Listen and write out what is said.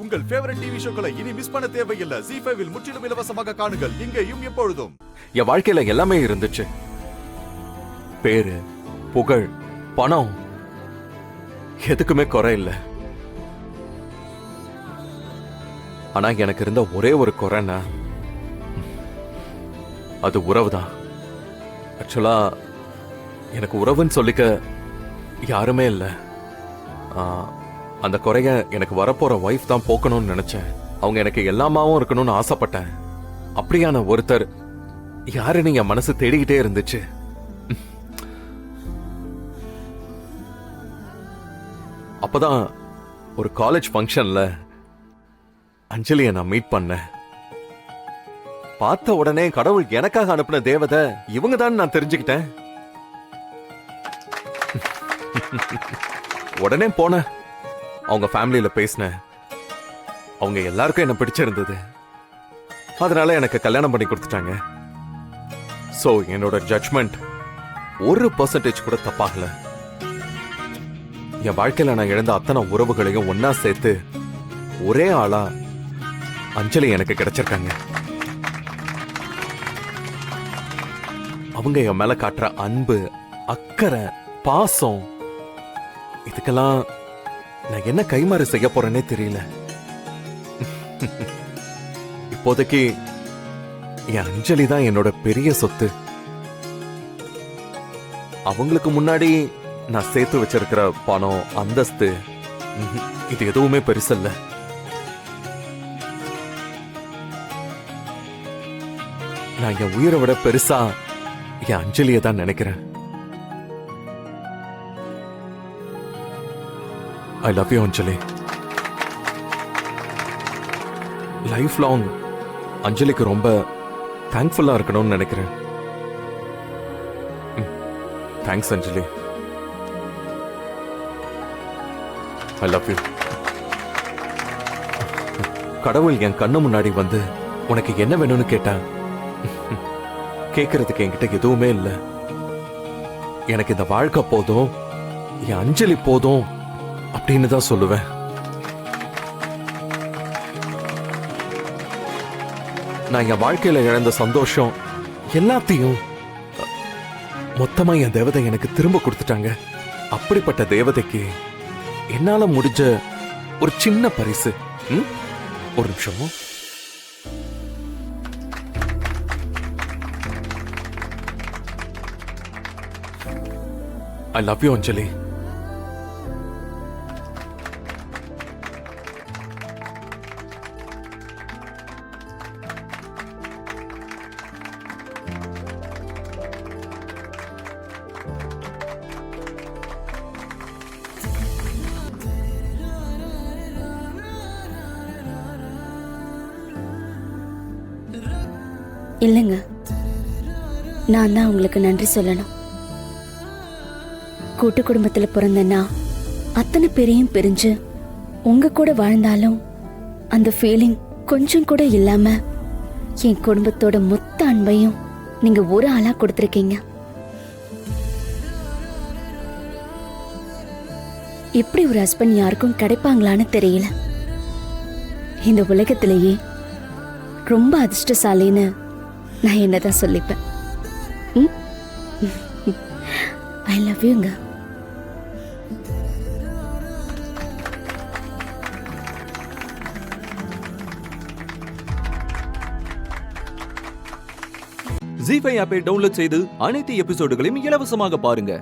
உங்கள் favourite TV ஷோக்களை இனி miss பண்ண தேவையில்லை. ZEE5 இல் முற்றிலும் இலவசமாக காணுங்கள், இங்கேயும் எப்பொழுதும். என் வாழ்க்கையில எல்லாமே இருந்துச்சு. பேரு, புகழ், பணம், எதுக்குமே குறை இல்லை. ஆனா எனக்கு இருந்த ஒரே ஒரு குறைன்னா அது உறவு தான். ஆக்சுவலா எனக்கு உறவுன்னு சொல்லிக்க யாருமே இல்லை. அந்த குறைய எனக்கு வரப்போற ஒய்ஃப் தான் போக்கணும்னு நினைச்சேன். அவங்க எனக்கு எல்லாமாவும் இருக்கணும்னு ஆசைப்பட்டேன். அப்படியான ஒருத்தர் யாருன்னு என் மனசு தேடிக்கிட்டே இருந்துச்சு. அப்பதான் ஒரு காலேஜ் ஃபங்க்ஷன்ல அஞ்சலியை நான் மீட் பண்ணேன். பார்த்த உடனே கடவுள் எனக்காக அனுப்பின தேவதை இவங்க தான் நான் தெரிஞ்சுக்கிட்டேன். உடனே போனேன், அவங்க ஃபேமிலியில பேசினேன். அவங்க எல்லாருக்கும் என்ன பிடிச்சிருந்தது. அதனால எனக்கு கல்யாணம் பண்ணி கொடுத்துட்டாங்க. சோ என்னோட ஜட்ஜ்மெண்ட் 1% கூட தப்பாகல. என் வாழ்க்கையில நான் இழந்த அத்தனை உறவுகளையும் ஒன்னா சேர்த்து ஒரே ஆளா அஞ்சலி எனக்கு கிடைச்சிருக்காங்க. அவங்க என் மேல காட்டுற அன்பு, அக்கறை, பாசம், இதுக்கெல்லாம் நான் என்ன கைமாறு செய்ய போறேன்னே தெரியல. இப்போதைக்கு என் அஞ்சலி தான் என்னோட பெரிய சொத்து. அவங்களுக்கு முன்னாடி நான் சேர்த்து வச்சிருக்கிற பணம், அந்தஸ்து, இது எதுவுமே பெருசல்ல. நான் என் உயிரை விட பெருசா என் அஞ்சலியை தான் நினைக்கிறேன். I love you, Anjali. Life long அஞ்சலிக்கு ரொம்ப தேங்க்ஃபுல்லா இருக்கணும்னு நினைக்கிறேன். Thanks Anjali. I love you. கடவுள் என் கண்ணு முன்னாடி வந்து உனக்கு என்ன வேணும்னு கேட்டான். கேட்கறதுக்கு என்கிட்ட எதுவுமே இல்லை. எனக்கு இந்த வாழ்க்கை போதும், என் அஞ்சலி போதும் அப்படின்னு தான் சொல்லுவேன். நான் என் வாழ்க்கையில இழந்த சந்தோஷம் எல்லாத்தையும் மொத்தமா என் தேவதை எனக்கு திரும்ப கொடுத்துட்டாங்க. அப்படிப்பட்ட தேவதைக்கு என்னால முடிஞ்ச ஒரு சின்ன பரிசு. ஒரு நிமிஷம். I love you, அஞ்சலி. இல்லைங்க, நான் தான் உங்களுக்கு நன்றி சொல்லணும். கூட்டு குடும்பத்துல பிறந்தேன்னா அத்தனை பேரையும் பிரிஞ்சு உங்க கூட வாழ்ந்தாலும் அந்த ஃபீலிங் கொஞ்சம் கூட இல்லாம என் குடும்பத்தோட மொத்த அன்பையும் நீங்க ஒரு ஆளா கொடுத்துருக்கீங்க. இப்படி ஒரு ஹஸ்பண்ட் யாருக்கும் கிடைப்பாங்களான்னு தெரியல. இந்த உலகத்திலேயே ரொம்ப அதிர்ஷ்டசாலின்னு நான் என்னதான் சொல்லிப்பேன். ஐ லவ் யூங்க. ZEE5 ஆப்பை டவுன்லோட் செய்து அனைத்து எபிசோடுகளையும் இலவசமாக பாருங்க.